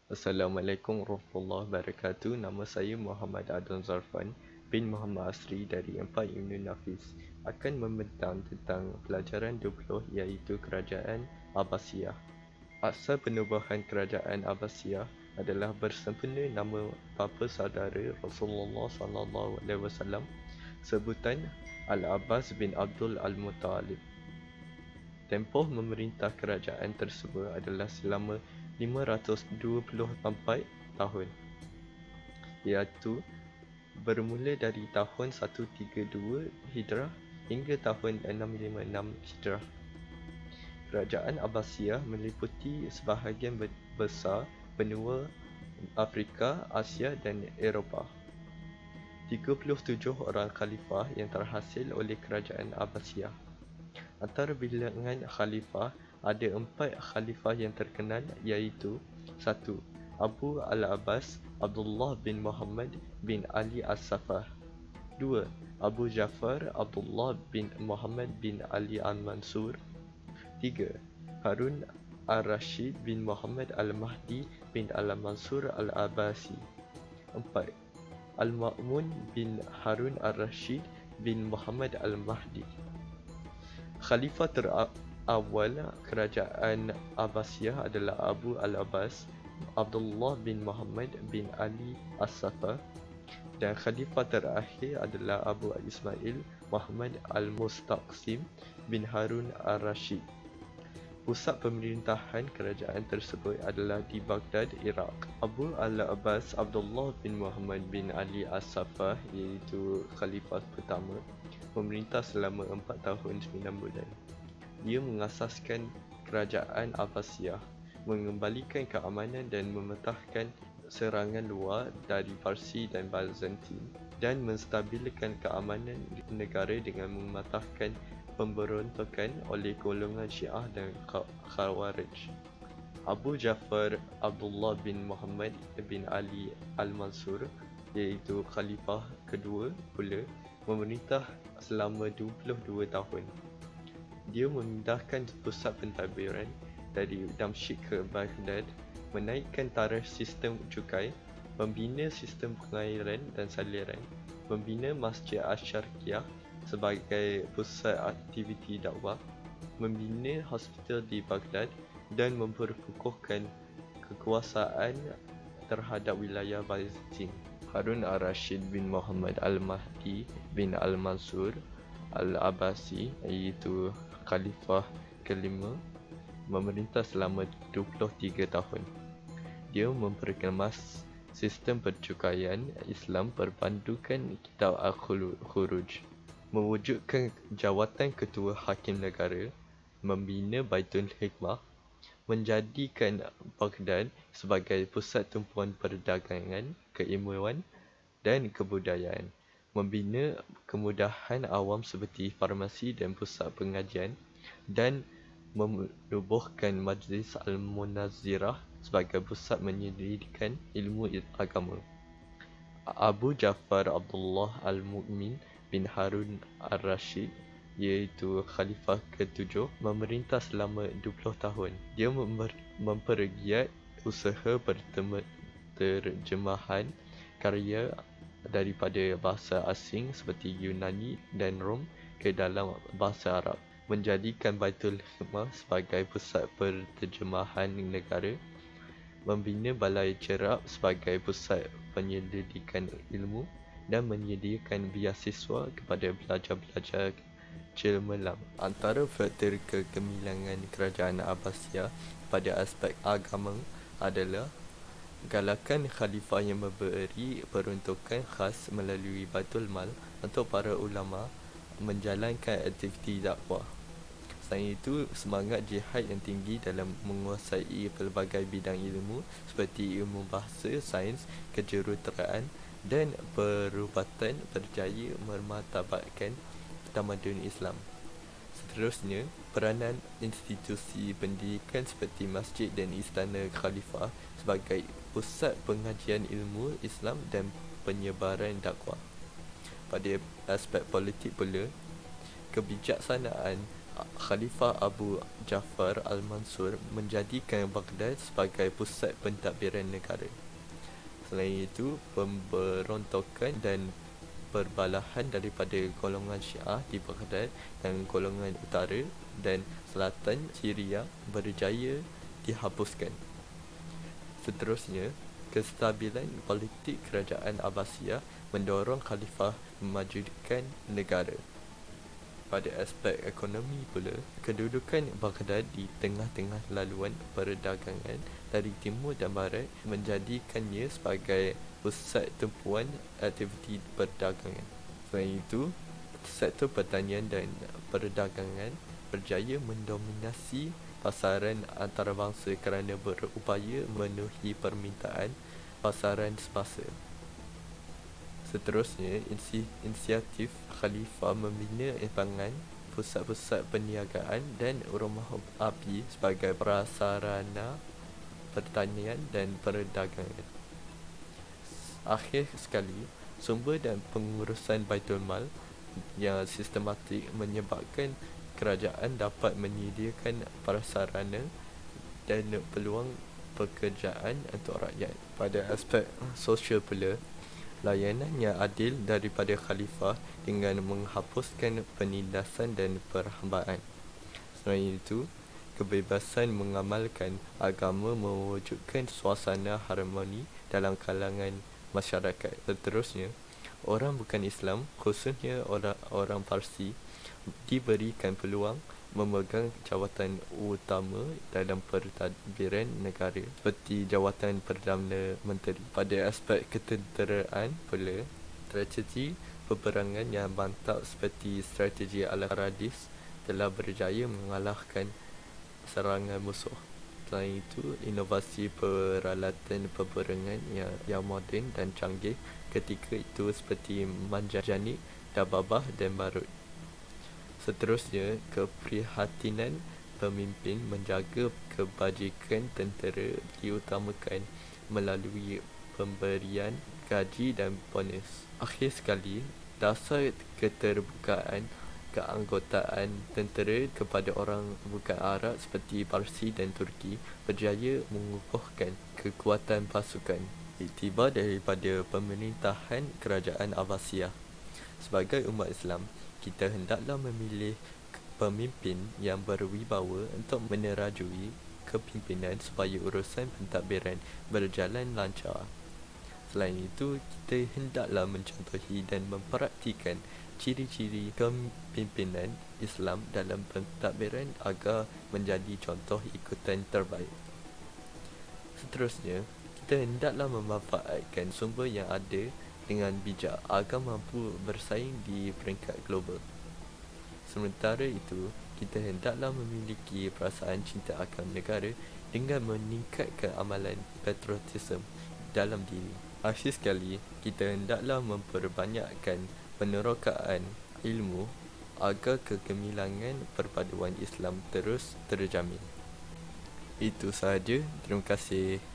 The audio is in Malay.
Assalamualaikum warahmatullahi wabarakatuh. Nama saya Muhammad Adnan Zarfan bin Muhammad Asri dari Empat Ibn Nafis akan membentang tentang pelajaran 20 iaitu Kerajaan Abbasiyah. Asal penubuhan Kerajaan Abbasiyah adalah bersempena nama bapa saudara Rasulullah SAW, sebutan Al-Abbas bin Abdul Al-Muttalib. Tempoh memerintah kerajaan tersebut adalah selama 524 tahun, iaitu bermula dari tahun 132 Hijrah hingga tahun 656 Hijrah. Kerajaan Abbasiyah meliputi sebahagian besar benua Afrika, Asia dan Eropah. 37 orang khalifah yang terhasil oleh Kerajaan Abbasiyah. Antara bilangan khalifah, ada 4 khalifah yang terkenal iaitu 1. Abu al-Abbas Abdullah bin Muhammad bin Ali as-Saffah. 2. Abu Ja'far Abdullah bin Muhammad bin Ali al-Mansur. 3. Harun al-Rashid bin Muhammad al-Mahdi bin al-Mansur al-Abbasi. 4. Al-Ma'mun bin Harun al-Rashid bin Muhammad al-Mahdi. Khalifah terawal Kerajaan Abbasiyah adalah Abu al-Abbas Abdullah bin Muhammad bin Ali as-Saffah, dan Khalifah terakhir adalah Abu Ismail Muhammad al-Mustaqsim bin Harun al-Rashid. Pusat pemerintahan kerajaan tersebut adalah di Baghdad, Iraq. Abu al-Abbas Abdullah bin Muhammad bin Ali as-Saffah, iaitu Khalifah pertama, memerintah selama 4 tahun 9 bulan. Dia mengasaskan Kerajaan Abbasiyah, mengembalikan keamanan dan memetahkan serangan luar dari Parsi dan Byzantin, dan menstabilkan keamanan negara dengan mematahkan pemberontakan oleh golongan Syiah dan Khawarij. Abu Ja'far Abdullah bin Muhammad bin Ali al-Mansur, iaitu Khalifah kedua pula, memerintah selama 22 tahun. Dia memindahkan pusat pentadbiran dari Damsyik ke Baghdad, menaikkan tarikh sistem cukai, membina sistem pengairan dan saliran, membina Masjid Asy-Syarqiyah sebagai pusat aktiviti dakwah, membina hospital di Baghdad dan memperkukuhkan kekuasaan terhadap wilayah Byzantin. Harun al-Rashid bin Muhammad al-Mahdi bin al-Mansur al-Abbasi, iaitu Khalifah kelima, memerintah selama 23 tahun. Dia memperkemas sistem percukaian Islam berpandukan Kitab Al-Khuruj, mewujudkan jawatan Ketua Hakim Negara, membina Baitul Hikmah, menjadikan Baghdad sebagai pusat tumpuan perdagangan, keilmuan dan kebudayaan, membina kemudahan awam seperti farmasi dan pusat pengajian, dan menubuhkan Majlis Al-Munazirah sebagai pusat menyelidikan ilmu agama. Abu Ja'far Abdullah Al-Mu'min bin Harun al-Rashid, iaitu Khalifah ke-7, memerintah selama 20 tahun. Dia mempergiat usaha terjemahan karya daripada bahasa asing seperti Yunani dan Rom ke dalam bahasa Arab, menjadikan Baitul Hikmah sebagai pusat perterjemahan negara, membina Balai Cerap sebagai pusat penyelidikan ilmu, dan menyediakan beasiswa kepada pelajar-pelajar cemerlang. Antara faktor kegemilangan Kerajaan Abbasiyah pada aspek agama adalah galakan khalifah yang memberi peruntukan khas melalui Baitul Mal untuk para ulama menjalankan aktiviti dakwah. Selain itu, semangat jihad yang tinggi dalam menguasai pelbagai bidang ilmu seperti ilmu bahasa, sains, kejuruteraan dan perubatan berjaya memartabatkan tamadun Islam. Seterusnya, peranan institusi pendidikan seperti masjid dan istana khalifah sebagai pusat pengajian ilmu Islam dan penyebaran dakwah. Pada aspek politik pula, kebijaksanaan Khalifah Abu Ja'far Al-Mansur menjadikan Baghdad sebagai pusat pentadbiran negara. Selain itu, pemberontakan dan perbalahan daripada golongan Syiah di Baghdad dan golongan utara dan selatan Syria berjaya dihapuskan. Seterusnya, kestabilan politik kerajaan Abbasiyah mendorong khalifah memajukan negara. Pada aspek ekonomi pula, kedudukan Baghdad di tengah-tengah laluan perdagangan dari timur dan barat menjadikannya sebagai pusat tumpuan aktiviti perdagangan. Selain itu, sektor pertanian dan perdagangan berjaya mendominasi pasaran antarabangsa kerana berupaya memenuhi permintaan pasaran semasa. Seterusnya, inisiatif Khalifah membina pangan, pusat-pusat perniagaan dan rumah api sebagai prasarana pertanian dan perdagangan. Akhir sekali, sumber dan pengurusan Baitul Mal yang sistematik menyebabkan kerajaan dapat menyediakan prasarana dan peluang pekerjaan untuk rakyat. Pada aspek sosial pula, layanan yang adil daripada khalifah dengan menghapuskan penindasan dan perhambaan. Selain itu, kebebasan mengamalkan agama mewujudkan suasana harmoni dalam kalangan masyarakat. Seterusnya, orang bukan Islam, khususnya orang Parsi, diberikan peluang memegang jawatan utama dalam pentadbiran negara seperti jawatan Perdana Menteri. Pada aspek ketenteraan pula, strategi peperangan yang mantap seperti strategi Al-Qaradis telah berjaya mengalahkan serangan musuh. Selain itu, inovasi peralatan peperangan yang moden dan canggih ketika itu seperti manjanik, dababah dan barut. Seterusnya, keprihatinan pemimpin menjaga kebajikan tentera diutamakan melalui pemberian gaji dan bonus. Akhir sekali, dasar keterbukaan keanggotaan tentera kepada orang bukan Arab seperti Parsi dan Turki berjaya mengukuhkan kekuatan pasukan. Iktibar daripada pemerintahan kerajaan Abbasiyah. Sebagai umat Islam, kita hendaklah memilih pemimpin yang berwibawa untuk menerajui kepimpinan supaya urusan pentadbiran berjalan lancar. Selain itu, kita hendaklah mencontohi dan mempraktikan ciri-ciri kepimpinan Islam dalam pentadbiran agar menjadi contoh ikutan terbaik. Seterusnya, kita hendaklah memanfaatkan sumber yang ada dengan bijak agar mampu bersaing di peringkat global. Sementara itu, kita hendaklah memiliki perasaan cinta akan negara dengan meningkatkan amalan patriotisme dalam diri. Akhir sekali, kita hendaklah memperbanyakkan penerokaan ilmu agar kegemilangan perpaduan Islam terus terjamin. Itu sahaja. Terima kasih.